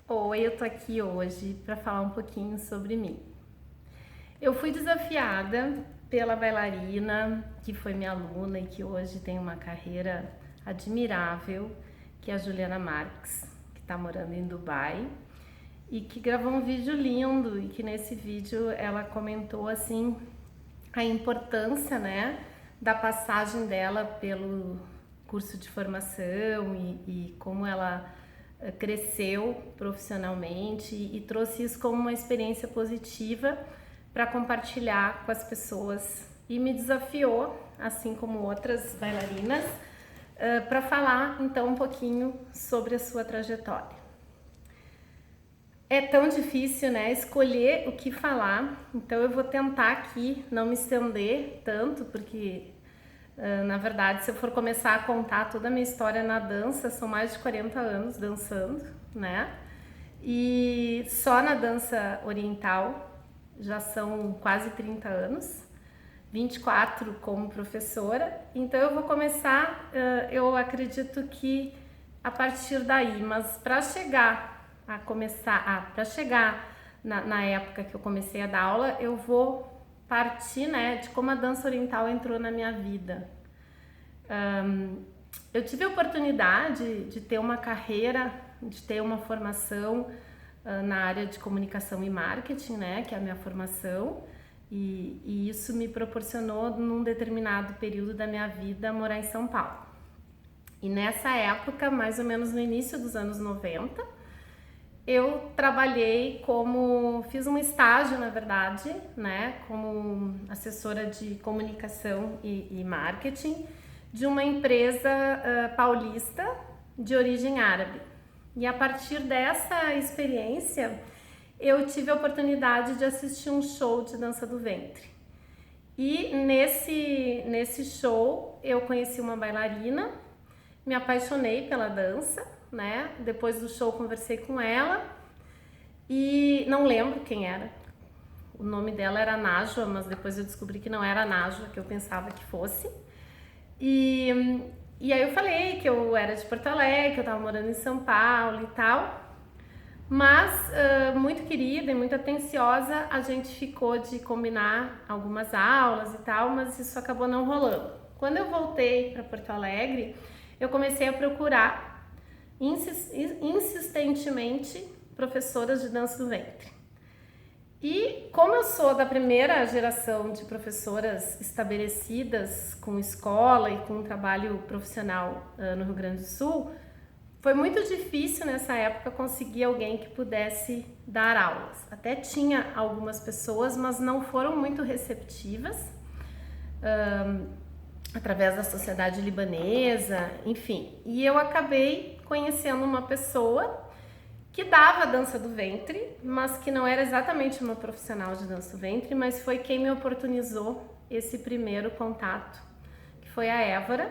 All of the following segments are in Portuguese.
Oi, eu tô aqui hoje para falar um pouquinho sobre mim. Eu fui desafiada pela bailarina que foi minha aluna e que hoje tem uma carreira admirável, que é a Juliana Marques, que está morando em Dubai e que gravou um vídeo lindo e que nesse vídeo ela comentou assim a importância, né, da passagem dela pelo curso de formação e como ela cresceu profissionalmente e trouxe isso como uma experiência positiva para compartilhar com as pessoas e me desafiou, assim como outras bailarinas, para falar então um pouquinho sobre a sua trajetória. É tão difícil, né, escolher o que falar, então eu vou tentar aqui não me estender tanto, porque na verdade, se eu for começar a contar toda a minha história na dança, são mais de 40 anos dançando, né? E só na dança oriental já são quase 30 anos, 24 como professora. Então eu vou começar, eu acredito que a partir daí, mas para chegar a começar, para chegar na época que eu comecei a dar aula, eu vou partir, né, de como a dança oriental entrou na minha vida. Eu tive a oportunidade de ter uma carreira, de ter uma formação na área de comunicação e marketing, né, que é a minha formação, e isso me proporcionou, num determinado período da minha vida, morar em São Paulo. E nessa época, mais ou menos no início dos anos 90, eu trabalhei fiz um estágio, na verdade, né, como assessora de comunicação e marketing de uma empresa paulista de origem árabe. E a partir dessa experiência, eu tive a oportunidade de assistir um show de dança do ventre. E nesse show, eu conheci uma bailarina, me apaixonei pela dança, né? Depois do show conversei com ela e não lembro quem era. O nome dela era Najwa, mas depois eu descobri que não era a Najwa que eu pensava que fosse. E aí eu falei que eu era de Porto Alegre, que eu tava morando em São Paulo e tal. Mas, muito querida e muito atenciosa, a gente ficou de combinar algumas aulas e tal, mas isso acabou não rolando. Quando eu voltei para Porto Alegre, eu comecei a procurar insistentemente professoras de dança do ventre. E como eu sou da primeira geração de professoras estabelecidas com escola e com trabalho profissional no Rio Grande do Sul, foi muito difícil nessa época conseguir alguém que pudesse dar aulas. Até tinha algumas pessoas, mas não foram muito receptivas, através da sociedade libanesa, enfim. E eu acabei conhecendo uma pessoa que dava dança do ventre, mas que não era exatamente uma profissional de dança do ventre, mas foi quem me oportunizou esse primeiro contato, que foi a Évora,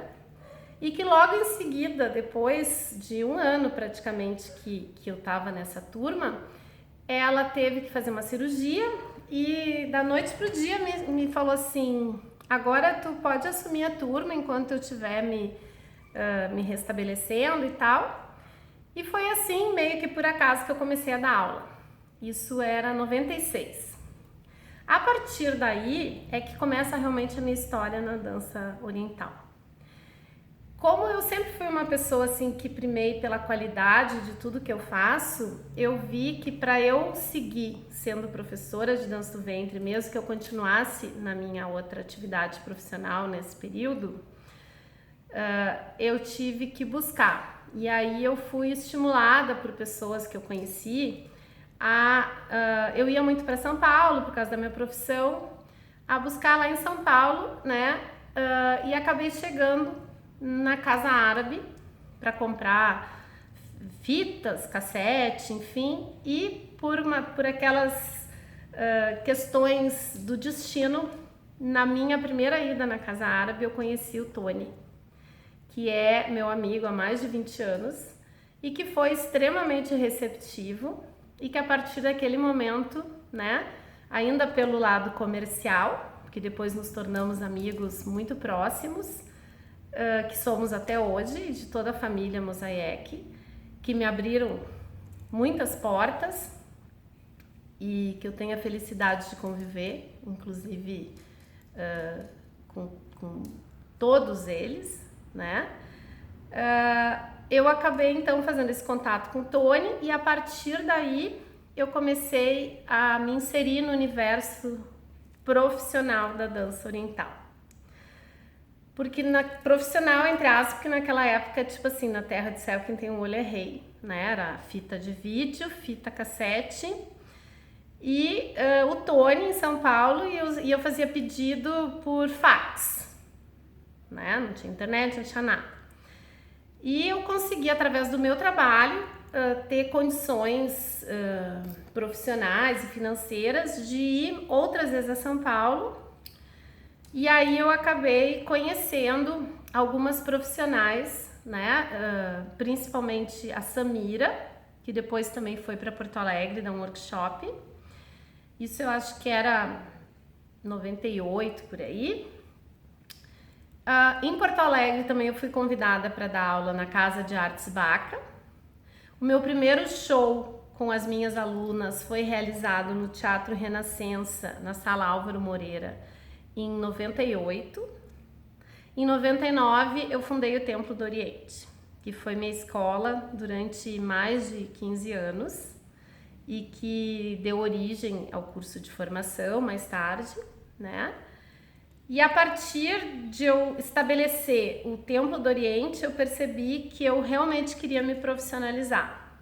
e que logo em seguida, depois de um ano praticamente que eu estava nessa turma, ela teve que fazer uma cirurgia e da noite pro dia me falou assim: agora tu pode assumir a turma enquanto eu estiver me restabelecendo e tal. E foi assim, meio que por acaso, que eu comecei a dar aula. Isso era 96. A partir daí é que começa realmente a minha história na dança oriental. Como eu sempre fui uma pessoa assim que primei pela qualidade de tudo que eu faço, eu vi que para eu seguir sendo professora de dança do ventre, mesmo que eu continuasse na minha outra atividade profissional nesse período, eu tive que buscar. E aí eu fui estimulada por pessoas que eu conheci eu ia muito para São Paulo por causa da minha profissão, a buscar lá em São Paulo, né? E acabei chegando na Casa Árabe para comprar fitas, cassete, enfim, e por aquelas questões do destino, na minha primeira ida na Casa Árabe eu conheci o Tony, que é meu amigo há mais de 20 anos e que foi extremamente receptivo e que a partir daquele momento, né, ainda pelo lado comercial, que depois nos tornamos amigos muito próximos, que somos até hoje, de toda a família Mosaic, que me abriram muitas portas e que eu tenho a felicidade de conviver, inclusive com todos eles, né? Eu acabei então fazendo esse contato com o Tony e a partir daí eu comecei a me inserir no universo profissional da dança oriental. Porque profissional, entre aspas, porque naquela época, tipo assim, na Terra do Céu quem tem um olho é rei, né? Era fita de vídeo, fita cassete e o Tony em São Paulo e eu fazia pedido por fax, né? Não tinha internet, não tinha nada. E eu consegui, através do meu trabalho, ter condições profissionais e financeiras de ir outras vezes a São Paulo. E aí eu acabei conhecendo algumas profissionais, né? Principalmente a Samira, que depois também foi para Porto Alegre dar um workshop. Isso eu acho que era 98 por aí. Em Porto Alegre também eu fui convidada para dar aula na Casa de Artes Baca. O meu primeiro show com as minhas alunas foi realizado no Teatro Renascença, na Sala Álvaro Moreira, em 98. Em 99 eu fundei o Templo do Oriente, que foi minha escola durante mais de 15 anos e que deu origem ao curso de formação mais tarde, né? E a partir de eu estabelecer o Templo do Oriente, eu percebi que eu realmente queria me profissionalizar.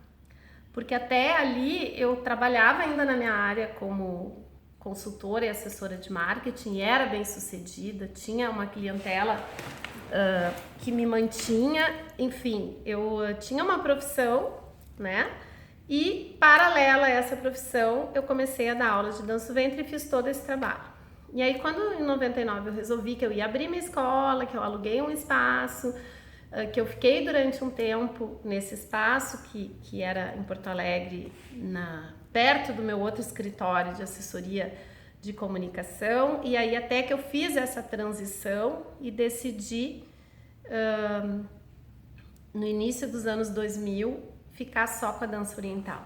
Porque até ali eu trabalhava ainda na minha área como consultora e assessora de marketing, e era bem sucedida, tinha uma clientela que me mantinha, enfim, eu tinha uma profissão, né? E paralela a essa profissão, eu comecei a dar aulas de dança do ventre e fiz todo esse trabalho. E aí, quando em 99 eu resolvi que eu ia abrir minha escola, que eu aluguei um espaço, que eu fiquei durante um tempo nesse espaço, que era em Porto Alegre, perto do meu outro escritório de assessoria de comunicação, e aí até que eu fiz essa transição e decidi, no início dos anos 2000, ficar só com a dança oriental.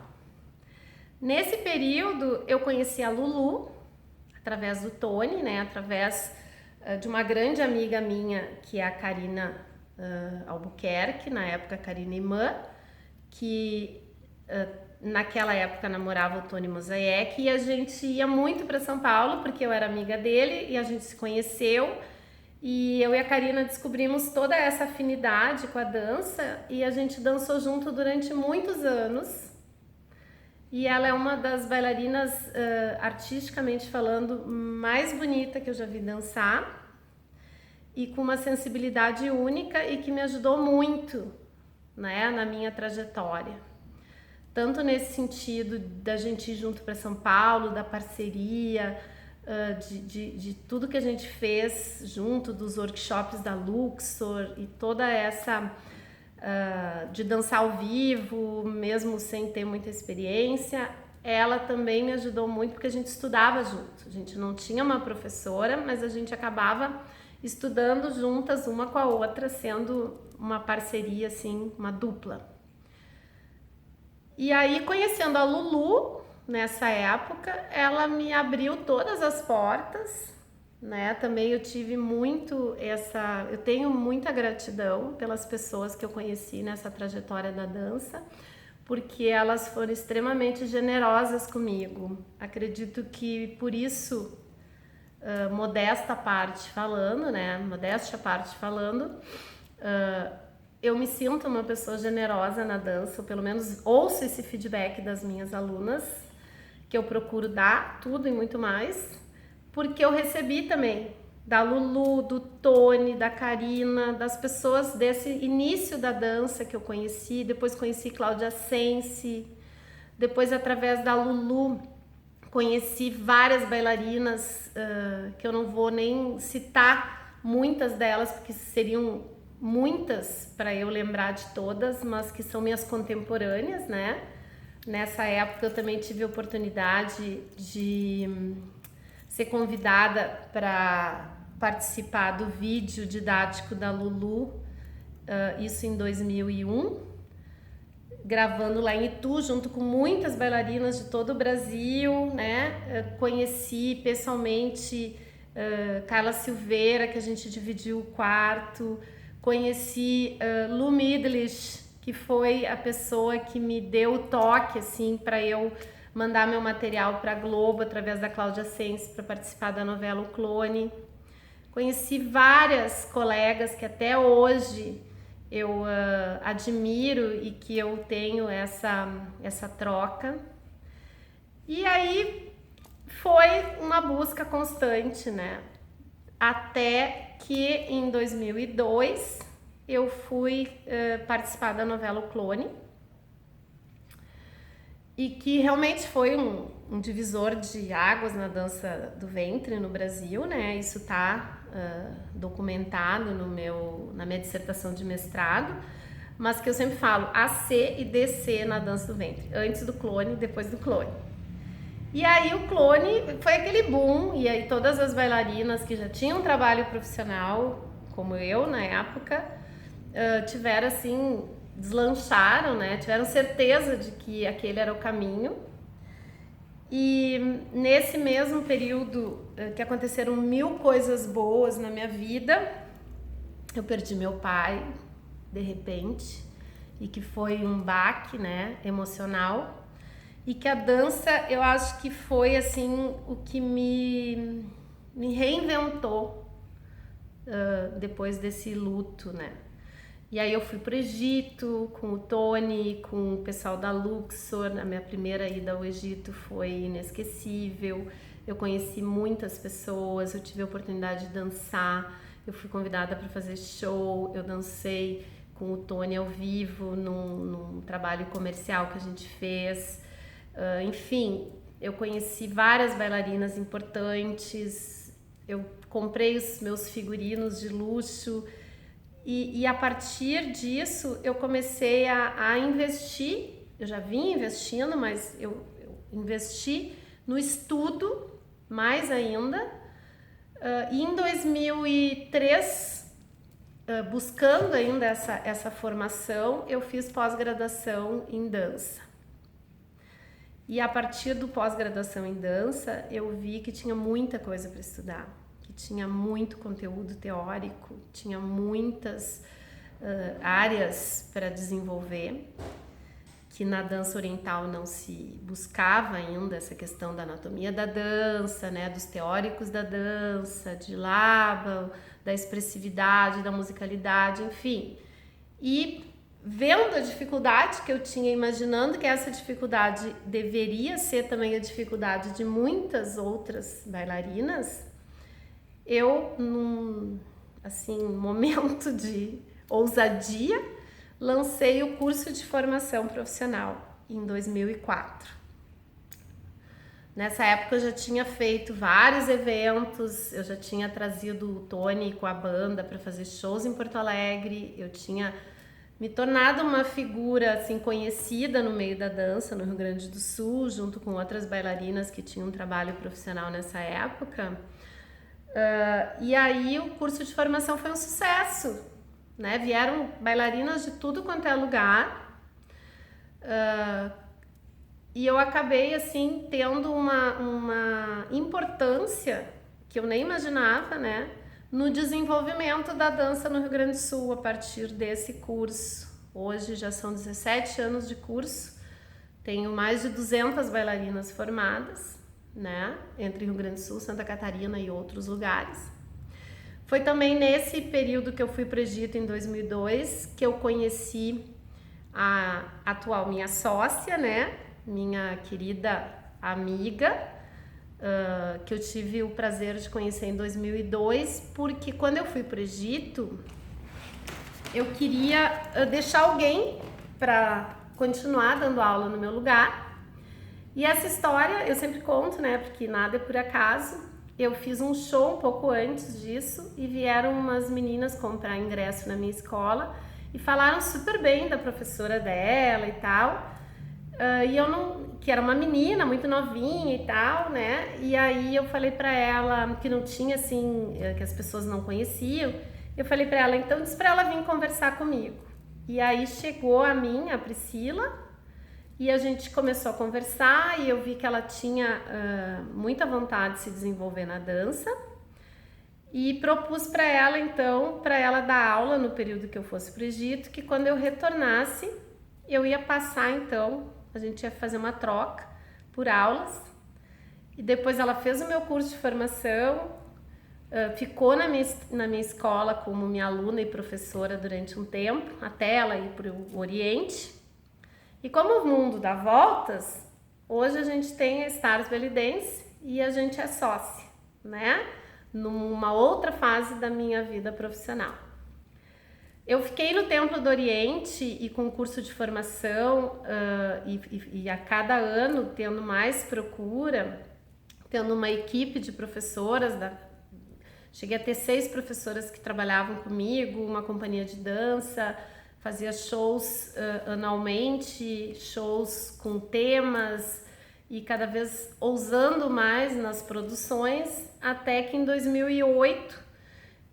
Nesse período, eu conheci a Lulu, através do Tony, né, através de uma grande amiga minha, que é a Karina Albuquerque, na época Karina Imã, que naquela época namorava o Tony Mosaic, e a gente ia muito para São Paulo, porque eu era amiga dele, e a gente se conheceu, e eu e a Karina descobrimos toda essa afinidade com a dança, e a gente dançou junto durante muitos anos. E ela é uma das bailarinas, artisticamente falando, mais bonita que eu já vi dançar e com uma sensibilidade única e que me ajudou muito, né, na minha trajetória. Tanto nesse sentido da gente ir junto para São Paulo, da parceria, de tudo que a gente fez junto, dos workshops da Luxor e toda essa... de dançar ao vivo, mesmo sem ter muita experiência, ela também me ajudou muito porque a gente estudava junto. A gente não tinha uma professora, mas a gente acabava estudando juntas uma com a outra, sendo uma parceria, assim, uma dupla. E aí, conhecendo a Lulu, nessa época, ela me abriu todas as portas, né? Também eu tive eu tenho muita gratidão pelas pessoas que eu conheci nessa trajetória da dança, porque elas foram extremamente generosas comigo. Acredito que por isso, modéstia à parte falando, eu me sinto uma pessoa generosa na dança, ou pelo menos ouço esse feedback das minhas alunas, que eu procuro dar tudo e muito mais, porque eu recebi também da Lulu, do Tony, da Karina, das pessoas desse início da dança que eu conheci, depois conheci Cláudia Sensi, depois através da Lulu conheci várias bailarinas, que eu não vou nem citar muitas delas, porque seriam muitas para eu lembrar de todas, mas que são minhas contemporâneas, né? Nessa época eu também tive a oportunidade de ser convidada para participar do vídeo didático da Lulu, isso em 2001, gravando lá em Itu, junto com muitas bailarinas de todo o Brasil, né? Conheci pessoalmente Carla Silveira, que a gente dividiu o quarto. Conheci Lu Midlish, que foi a pessoa que me deu o toque, assim, para eu mandar meu material para a Globo, através da Cláudia Sense, para participar da novela O Clone. Conheci várias colegas que até hoje eu admiro e que eu tenho essa troca. E aí foi uma busca constante, né? Até que em 2002 eu fui participar da novela O Clone, e que realmente foi um divisor de águas na dança do ventre no Brasil, né? Isso está documentado na minha dissertação de mestrado, mas que eu sempre falo AC e DC na dança do ventre, antes do clone e depois do clone. E aí o clone foi aquele boom, e aí todas as bailarinas que já tinham trabalho profissional, como eu na época, tiveram assim, deslancharam, né? Tiveram certeza de que aquele era o caminho. E nesse mesmo período que aconteceram 1000 coisas boas na minha vida, eu perdi meu pai de repente, e que foi um baque, né, emocional. E que a dança, eu acho que foi assim o que me reinventou depois desse luto, né? E aí eu fui pro Egito com o Tony, com o pessoal da Luxor. A minha primeira ida ao Egito foi inesquecível. Eu conheci muitas pessoas, eu tive a oportunidade de dançar, eu fui convidada para fazer show, eu dancei com o Tony ao vivo num trabalho comercial que a gente fez. Enfim, eu conheci várias bailarinas importantes, eu comprei os meus figurinos de luxo e a partir disso eu comecei a investir. Eu já vinha investindo, mas eu investi no estudo mais ainda. E em 2003, buscando ainda essa formação, eu fiz pós-graduação em dança. E a partir do pós-graduação em dança, eu vi que tinha muita coisa para estudar, que tinha muito conteúdo teórico, tinha muitas áreas para desenvolver, que na dança oriental não se buscava ainda essa questão da anatomia da dança, né, dos teóricos da dança, de Laban, da expressividade, da musicalidade, enfim. E vendo a dificuldade que eu tinha, imaginando que essa dificuldade deveria ser também a dificuldade de muitas outras bailarinas, eu, num momento de ousadia, lancei o curso de formação profissional em 2004. Nessa época eu já tinha feito vários eventos, eu já tinha trazido o Tony com a banda para fazer shows em Porto Alegre, eu tinha me tornado uma figura assim conhecida no meio da dança no Rio Grande do Sul, junto com outras bailarinas que tinham um trabalho profissional nessa época. E aí o curso de formação foi um sucesso, né? Vieram bailarinas de tudo quanto é lugar. E eu acabei assim tendo uma importância que eu nem imaginava, né, no desenvolvimento da dança no Rio Grande do Sul a partir desse curso. Hoje já são 17 anos de curso, tenho mais de 200 bailarinas formadas, né, entre Rio Grande do Sul, Santa Catarina e outros lugares. Foi também nesse período que eu fui para o Egito em 2002 que eu conheci a atual minha sócia, né, minha querida amiga, que eu tive o prazer de conhecer em 2002, porque quando eu fui para o Egito, eu queria deixar alguém para continuar dando aula no meu lugar. E essa história eu sempre conto, né, porque nada é por acaso. Eu fiz um show um pouco antes disso e vieram umas meninas comprar ingresso na minha escola e falaram super bem da professora dela e tal. E eu não, que era uma menina muito novinha e tal, né? E aí eu falei pra ela que não tinha assim, que as pessoas não conheciam. Eu falei pra ela, então diz pra ela vir conversar comigo. E aí chegou a mim, a Priscila, e a gente começou a conversar e eu vi que ela tinha muita vontade de se desenvolver na dança e propus para ela então, para ela dar aula no período que eu fosse para o Egito, que quando eu retornasse eu ia passar então, a gente ia fazer uma troca por aulas e depois ela fez o meu curso de formação, ficou na minha escola como minha aluna e professora durante um tempo, até ela ir para o Oriente. E como o mundo dá voltas, hoje a gente tem a Stars Belly Dance e a gente é sócia, né? Numa outra fase da minha vida profissional. Eu fiquei no Templo do Oriente e com curso de formação e a cada ano tendo mais procura, tendo uma equipe de professoras, cheguei a ter 6 professoras que trabalhavam comigo, uma companhia de dança, fazia shows anualmente, shows com temas e cada vez ousando mais nas produções, até que em 2008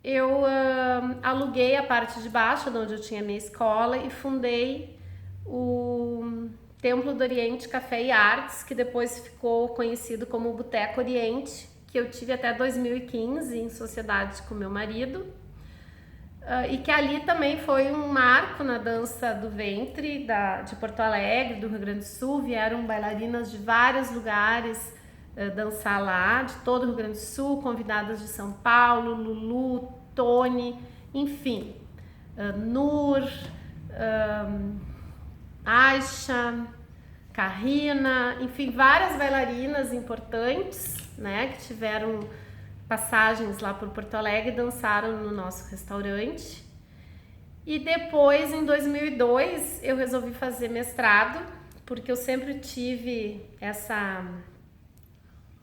eu aluguei a parte de baixo, onde eu tinha minha escola, e fundei o Templo do Oriente Café e Artes, que depois ficou conhecido como Boteco Oriente, que eu tive até 2015 em sociedade com meu marido. E que ali também foi um marco na dança do ventre de Porto Alegre, do Rio Grande do Sul. Vieram bailarinas de vários lugares dançar lá, de todo o Rio Grande do Sul, convidadas de São Paulo, Lulu, Tony, enfim, Nur, Aisha, Karina, enfim, várias bailarinas importantes, né, que tiveram passagens lá por Porto Alegre, dançaram no nosso restaurante. E depois, em 2002, eu resolvi fazer mestrado, porque eu sempre tive essa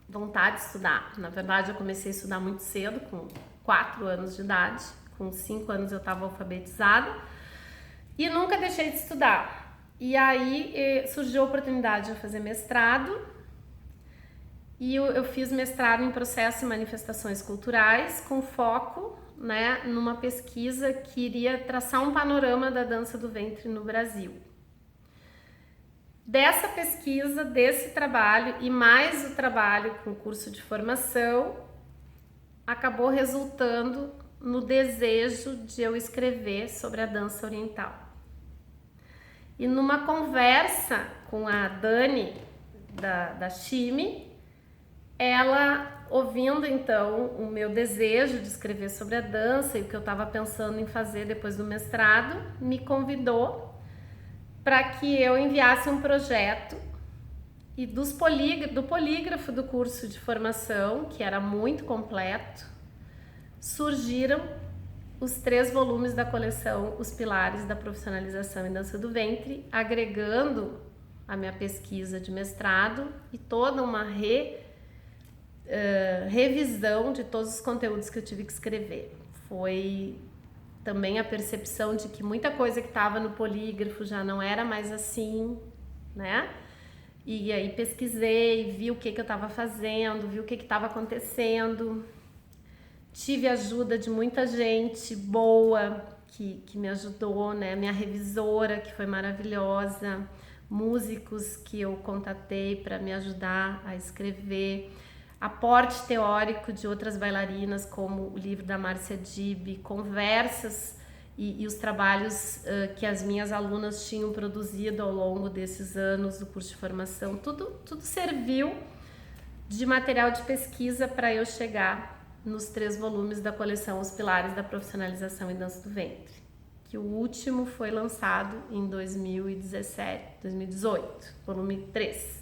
vontade de estudar. Na verdade, eu comecei a estudar muito cedo, com 4 anos de idade. Com 5 anos eu estava alfabetizada e nunca deixei de estudar. E aí surgiu a oportunidade de fazer mestrado. E eu fiz mestrado em processo e manifestações culturais, com foco, né, numa pesquisa que iria traçar um panorama da dança do ventre no Brasil. Dessa pesquisa, desse trabalho e mais o trabalho com curso de formação, acabou resultando no desejo de eu escrever sobre a dança oriental. E numa conversa com a Dani da Chime, ela, ouvindo então o meu desejo de escrever sobre a dança e o que eu estava pensando em fazer depois do mestrado, me convidou para que eu enviasse um projeto e do polígrafo do curso de formação, que era muito completo, surgiram os 3 volumes da coleção Os Pilares da Profissionalização em Dança do Ventre, agregando a minha pesquisa de mestrado e toda uma revisão de todos os conteúdos que eu tive que escrever. Foi também a percepção de que muita coisa que estava no polígrafo já não era mais assim, né? E aí pesquisei, vi o que eu estava fazendo, vi o que estava acontecendo. Tive ajuda de muita gente boa que me ajudou, né? Minha revisora, que foi maravilhosa, músicos que eu contatei para me ajudar a escrever, aporte teórico de outras bailarinas, como o livro da Márcia Dib, conversas e os trabalhos que as minhas alunas tinham produzido ao longo desses anos do curso de formação. Tudo serviu de material de pesquisa para eu chegar nos 3 volumes da coleção Os Pilares da Profissionalização em Dança do Ventre, que o último foi lançado em 2018, volume 3.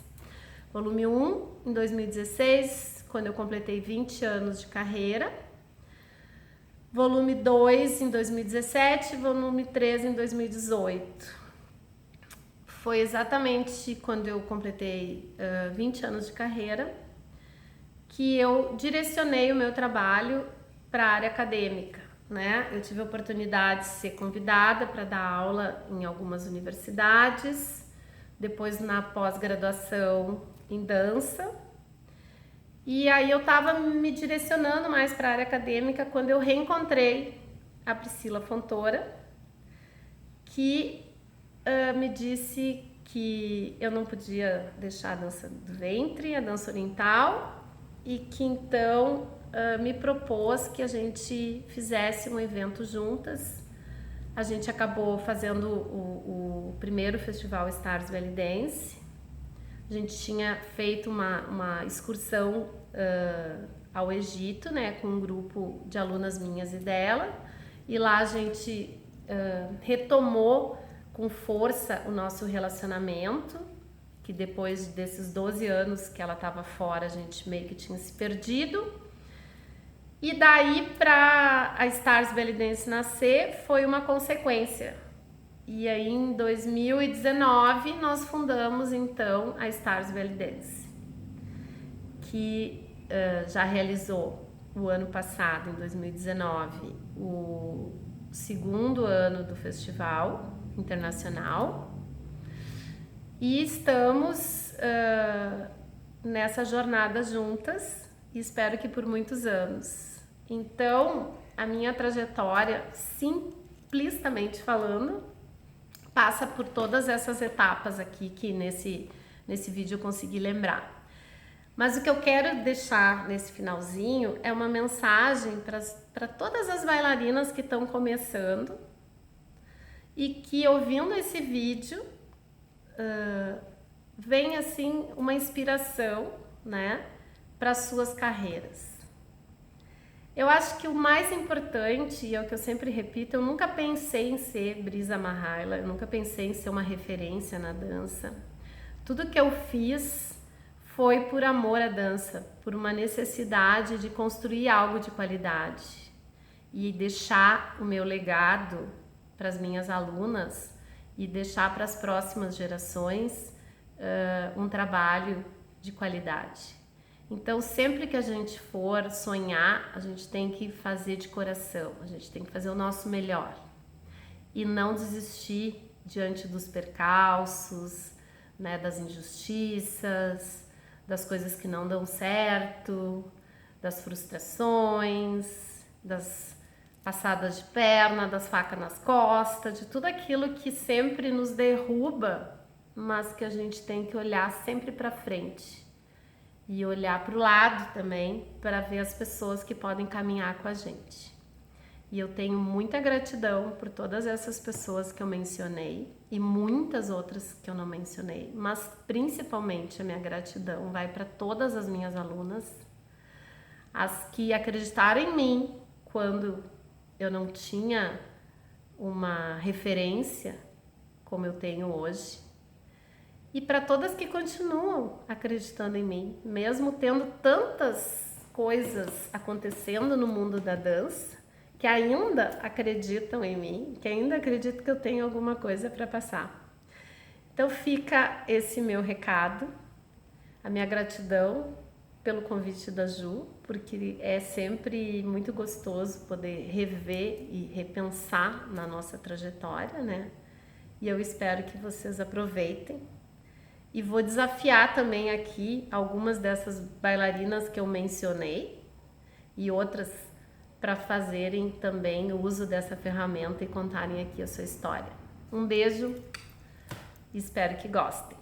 Volume 1 em 2016, quando eu completei 20 anos de carreira. Volume 2 em 2017, volume 3 em 2018. Foi exatamente quando eu completei 20 anos de carreira que eu direcionei o meu trabalho para a área acadêmica, né? Eu tive a oportunidade de ser convidada para dar aula em algumas universidades, depois na pós-graduação em dança, e aí eu estava me direcionando mais para a área acadêmica quando eu reencontrei a Priscila Fontoura, que me disse que eu não podia deixar a dança do ventre, a dança oriental, e que então me propôs que a gente fizesse um evento juntas. A gente acabou fazendo o primeiro festival Stars Belly Dance. A gente tinha feito uma excursão ao Egito, né, com um grupo de alunas minhas e dela, e lá a gente retomou com força o nosso relacionamento, que depois desses 12 anos que ela estava fora, a gente meio que tinha se perdido. E daí para a Stars Belly Dance nascer foi uma consequência. E aí em 2019 nós fundamos então a Stars Belly Dance, que já realizou o ano passado, em 2019, o segundo ano do festival internacional. E estamos nessa jornada juntas e espero que por muitos anos. Então, a minha trajetória, simplistamente falando, passa por todas essas etapas aqui que nesse vídeo eu consegui lembrar. Mas o que eu quero deixar nesse finalzinho é uma mensagem para todas as bailarinas que estão começando e que, ouvindo esse vídeo, vem assim uma inspiração, né, para suas carreiras. Eu acho que o mais importante, e é o que eu sempre repito, eu nunca pensei em ser Brisa Marraila, eu nunca pensei em ser uma referência na dança. Tudo que eu fiz foi por amor à dança, por uma necessidade de construir algo de qualidade e deixar o meu legado para as minhas alunas e deixar para as próximas gerações um trabalho de qualidade. Então, sempre que a gente for sonhar, a gente tem que fazer de coração, a gente tem que fazer o nosso melhor e não desistir diante dos percalços, né, das injustiças, das coisas que não dão certo, das frustrações, das passadas de perna, das facas nas costas, de tudo aquilo que sempre nos derruba, mas que a gente tem que olhar sempre para frente. E olhar para o lado também para ver as pessoas que podem caminhar com a gente. E eu tenho muita gratidão por todas essas pessoas que eu mencionei e muitas outras que eu não mencionei, mas principalmente a minha gratidão vai para todas as minhas alunas, as que acreditaram em mim quando eu não tinha uma referência como eu tenho hoje. E para todas que continuam acreditando em mim, mesmo tendo tantas coisas acontecendo no mundo da dança, que ainda acreditam em mim, que ainda acreditam que eu tenho alguma coisa para passar. Então fica esse meu recado, a minha gratidão pelo convite da Ju, porque é sempre muito gostoso poder rever e repensar na nossa trajetória, né? E eu espero que vocês aproveitem. E vou desafiar também aqui algumas dessas bailarinas que eu mencionei e outras para fazerem também o uso dessa ferramenta e contarem aqui a sua história. Um beijo e espero que gostem.